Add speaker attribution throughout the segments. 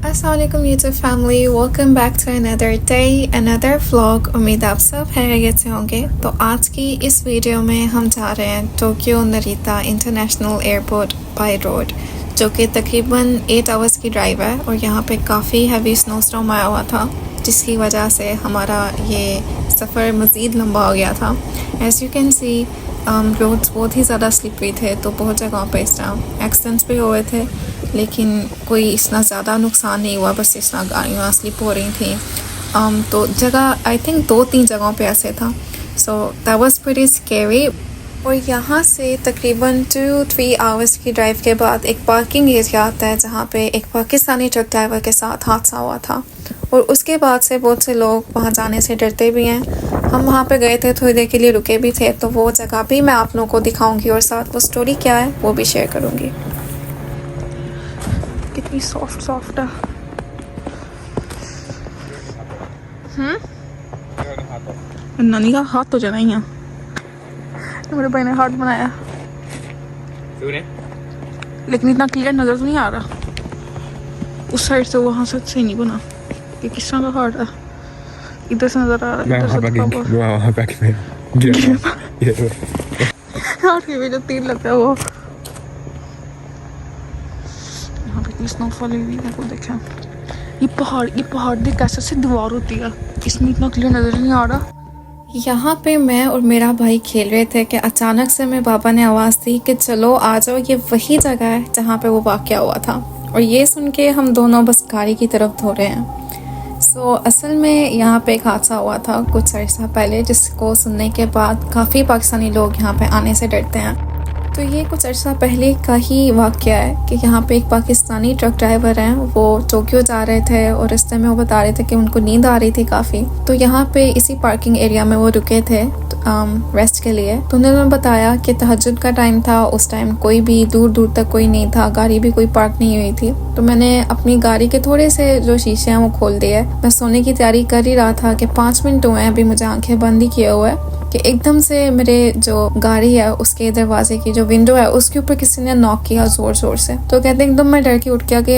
Speaker 1: Assalamualaikum YouTube family, welcome back to another day, another vlog। उम्मीद आप सब खैरियत से होंगे। तो आज की इस वीडियो में हम जा रहे हैं Tokyo Narita international airport by road, जो कि तकरीबन 8 आवर्स की ड्राइव है। और यहाँ पे काफ़ी हैवी स्नो स्टॉर्म आया हुआ था, जिसकी वजह से हमारा ये सफ़र मज़ीद लंबा हो गया था। As you can see roads बहुत ही ज़्यादा स्लिपरी थे, तो बहुत जगहों पे इस तरह एक्सीडेंट्स भी हुए थे, लेकिन कोई इतना ज़्यादा नुकसान नहीं हुआ। बस इस तरह गाड़ियाँ स्लिप हो रही थी। तो जगह आई थिंक 2-3 जगहों पे ऐसे था। So that was pretty scary. और यहाँ से तकरीबन 2-3 आवर्स की ड्राइव के बाद एक पार्किंग एरिया आता है, जहाँ पे एक पाकिस्तानी ट्रक ड्राइवर के साथ हादसा हुआ था। और उसके बाद से बहुत से लोग वहाँ जाने से डरते भी हैं। हम वहाँ पे गए थे, थोड़ी देर के लिए रुके भी थे, तो वो जगह भी मैं आप लोगों को दिखाऊंगी और साथ वो स्टोरी क्या है वो भी शेयर करूँगी। कितनी सॉफ्ट है। नानी का हाथ तो जाना ही है। मेरे भाई ने हाथ बनाया, लेकिन इतना क्लियर नजर तो नहीं आ रहा। उस साइड से वहाँ से सही नहीं बना कि किस तरह का हार्ट है। इधर से नजर आ रहा है, हार्ट के भी जो तीर लगता है वो। यहाँ पे इतनी स्नोफॉल हुई है, को देखा। ये पहाड़ देख कैसे से दीवार होती है, इसमें इतना क्लियर नजर नहीं आ रहा। यहाँ पे मैं और मेरा भाई खेल रहे थे कि अचानक से मेरे पापा ने आवाज़ दी कि चलो आ जाओ, ये वही जगह है जहाँ पे वो वाक़या हुआ था। और ये सुन के हम दोनों बस गाड़ी की तरफ दौड़े हैं। असल में यहाँ पे एक हादसा हुआ था कुछ अर्सा पहले, जिसको सुनने के बाद काफ़ी पाकिस्तानी लोग यहाँ पे आने से डरते हैं। तो ये कुछ अर्सा पहले का ही वाक़या है कि यहाँ पे एक पाकिस्तानी ट्रक ड्राइवर हैं, वो टोक्यो जा रहे थे और रास्ते में वो बता रहे थे कि उनको नींद आ रही थी काफ़ी। तो यहाँ पे इसी पार्किंग एरिया में वो रुके थे रेस्ट के लिए। तो उन्होंने बताया कि तहज्जुद का टाइम था, उस टाइम कोई भी दूर दूर तक कोई नहीं था, गाड़ी भी कोई पार्क नहीं हुई थी। तो मैंने अपनी गाड़ी के थोड़े से जो शीशे हैं वो खोल दिए। मैं सोने की तैयारी कर ही रहा था कि 5 मिनट हुए हैं, अभी मुझे आंखें बंद ही किए हुए, कि एकदम से मेरे जो गाड़ी है उसके दरवाजे की जो विंडो है उसके ऊपर किसी ने नॉक किया जोर जोर से। तो कहते एकदम मैं डर के उठ गया कि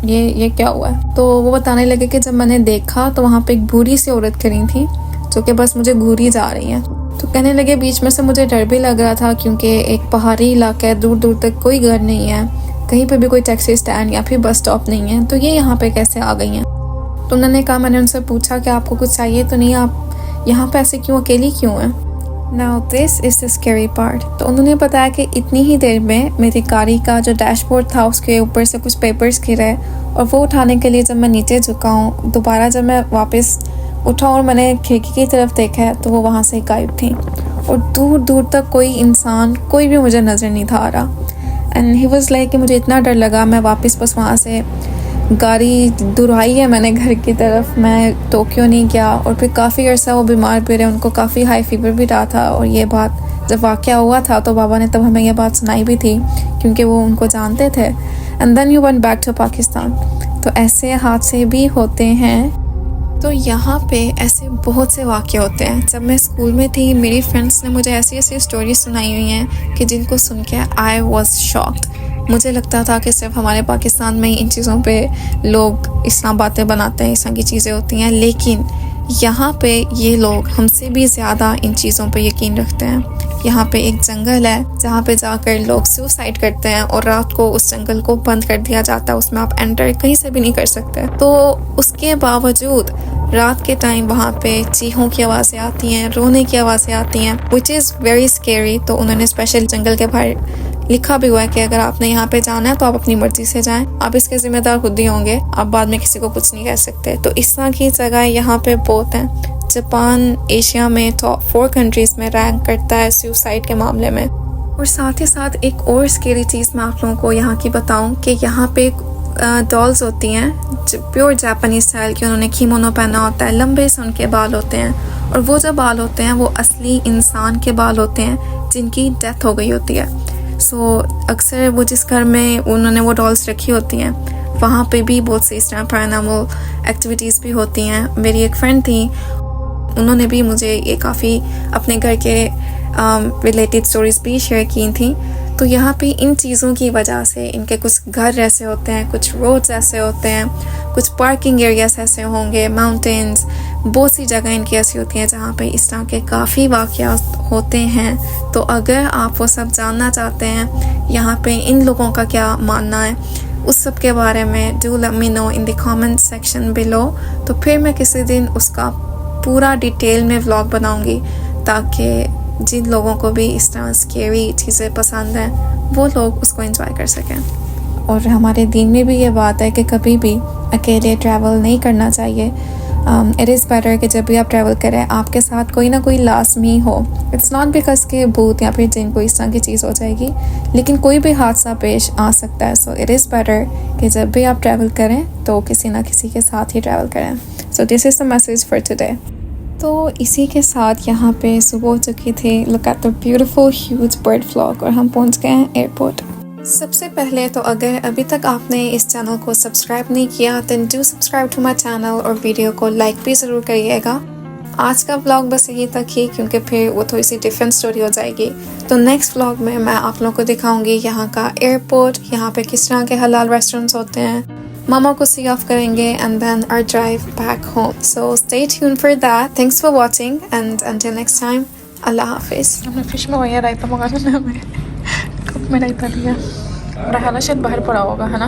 Speaker 1: ये क्या हुआ है। तो वो बताने लगे कि जब मैंने देखा तो वहाँ पे एक बूढ़ी सी औरत खड़ी थी, जो कि बस मुझे घूरी जा रही है। तो कहने लगे बीच में से मुझे डर भी लग रहा था, क्योंकि एक पहाड़ी इलाका है, दूर दूर तक कोई घर नहीं है, कहीं पे भी कोई टैक्सी स्टैंड या फिर बस स्टॉप नहीं है, तो ये यहाँ पे कैसे आ गई हैं। तो उन्होंने कहा, मैंने उनसे पूछा कि आपको कुछ चाहिए तो नहीं, आप यहाँ पे ऐसे क्यों, अकेली क्यों हैं। Now this is the scary part. तो उन्होंने बताया कि इतनी ही देर में मेरी गाड़ी का जो डैशबोर्ड था उसके ऊपर से कुछ पेपर्स गिरे, और वो उठाने के लिए जब मैं नीचे झुका हूँ, दोबारा जब मैं वापस उठा और मैंने खिड़की की तरफ देखा है तो वो वहाँ से गायब थी। और दूर दूर तक कोई इंसान, कोई भी मुझे नज़र नहीं था आ रहा। एंड ही वाज लाइक कि मुझे इतना डर लगा, मैं वापस बस वहाँ से गाड़ी दुराई है मैंने घर की तरफ, मैं टोक्यो नहीं गया। और फिर काफ़ी अर्सा वो बीमार भी रहे, उनको काफ़ी हाई फीवर भी रहा था। और ये बात जब वाक़या हुआ था तो बाबा ने तब हमें ये बात सुनाई भी थी, क्योंकि वो उनको जानते थे। And then you went back to Pakistan. तो ऐसे हादसे भी होते हैं। तो यहाँ पे ऐसे बहुत से वाक़े होते हैं। जब मैं स्कूल में थी, मेरी फ्रेंड्स ने मुझे ऐसी ऐसी स्टोरी सुनाई हुई हैं कि जिनको सुन के आई वॉज शॉक्ड। मुझे लगता था कि सिर्फ हमारे पाकिस्तान में ही इन चीज़ों पे लोग इस तरह बातें बनाते हैं, इस तरह की चीज़ें होती हैं, लेकिन यहाँ पे ये लोग हमसे भी ज़्यादा इन चीज़ों पे यकीन रखते हैं। यहाँ पे एक जंगल है जहाँ पे जाकर लोग सुसाइड करते हैं, और रात को उस जंगल को बंद कर दिया जाता है, उसमें आप एंटर कहीं से भी नहीं कर सकते। तो उसके बावजूद रात के टाइम वहाँ पे चीखों की आवाज़ें आती हैं, रोने की आवाज़ें आती हैं, विच इज़ वेरी स्केरी। तो उन्होंने स्पेशल जंगल के बाहर लिखा भी हुआ है कि अगर आपने यहाँ पे जाना है तो आप अपनी मर्जी से जाएं, आप इसके जिम्मेदार खुद ही होंगे, आप बाद में किसी को कुछ नहीं कह सकते। तो इस तरह की जगह यहाँ पे बहुत हैं। जापान एशिया में टॉप 4 कंट्रीज़ में रैंक करता है सुसाइड के मामले में। और साथ ही साथ एक और स्केरी चीज़ मैं आप लोगों को यहाँ की बताऊँ कि यहाँ पे डॉल्स होती हैं प्योर जापानीज स्टाइल की, उन्होंने कीमोनो पहना होता है, लंबे से उनके बाल होते हैं, और वो जो बाल होते हैं वो असली इंसान के बाल होते हैं जिनकी डेथ हो गई होती है। अक्सर वो जिस घर में उन्होंने वो डॉल्स रखी होती हैं वहाँ पे भी बहुत सी इस तरह पैरानॉर्मल एक्टिविटीज़ भी होती हैं। मेरी एक फ्रेंड थी, उन्होंने भी मुझे ये काफ़ी अपने घर के रिलेटेड स्टोरीज भी शेयर की थी। तो यहाँ पे इन चीज़ों की वजह से इनके कुछ घर ऐसे होते हैं, कुछ रोड्स ऐसे होते हैं, कुछ पार्किंग एरियाज ऐसे होंगे, माउंटेन्स, बहुत सी जगह इनकी ऐसी होती हैं जहाँ पे इस तरह के काफ़ी वाक़यात होते हैं। तो अगर आप वो सब जानना चाहते हैं यहाँ पे इन लोगों का क्या मानना है उस सब के बारे में, do let me know in the comment section below. तो फिर मैं किसी दिन उसका पूरा डिटेल में व्लॉग बनाऊंगी ताकि जिन लोगों को भी इस तरह स्केरी चीज़ें पसंद हैं वो लोग उसको एंजॉय कर सकें। और हमारे दीन में भी ये बात है कि कभी भी अकेले ट्रैवल नहीं करना चाहिए। इट इज़ बेटर कि जब भी आप ट्रैवल करें आपके साथ कोई ना कोई लाजमी हो। इट्स नॉट बिकॉज कि भूत या फिर जिन कोई इस तरह की चीज़ हो जाएगी, लेकिन कोई भी हादसा पेश आ सकता है। सो इट इज़ बेटर कि जब भी आप ट्रैवल करें तो किसी ना किसी के साथ ही ट्रैवल करें। So this is the message for today. तो इसी के साथ यहाँ पे सुबह हो चुकी थी। Look at the beautiful huge bird flock और हम पहुँच गए हैं एयरपोर्ट। सबसे पहले तो अगर अभी तक आपने इस चैनल को सब्सक्राइब नहीं किया then do subscribe to my channel और वीडियो को लाइक भी ज़रूर करिएगा। आज का व्लॉग बस यही तक ही, क्योंकि फिर वो थोड़ी सी डिफरेंट स्टोरी हो जाएगी। तो नेक्स्ट व्लॉग में मैं आप लोगों को दिखाऊंगी यहाँ का एयरपोर्ट, यहाँ पे किस तरह के हलाल रेस्टोरेंट्स होते हैं, मामा को सी ऑफ करेंगे and then our drive back home. So stay tuned for that. Thanks for watching and until next time, अल्लाह हाफिज़। हमने फिश में वही रायता मंगाना है, हमें कप में रायता दिया। रहा शायद बाहर पड़ा होगा, है ना।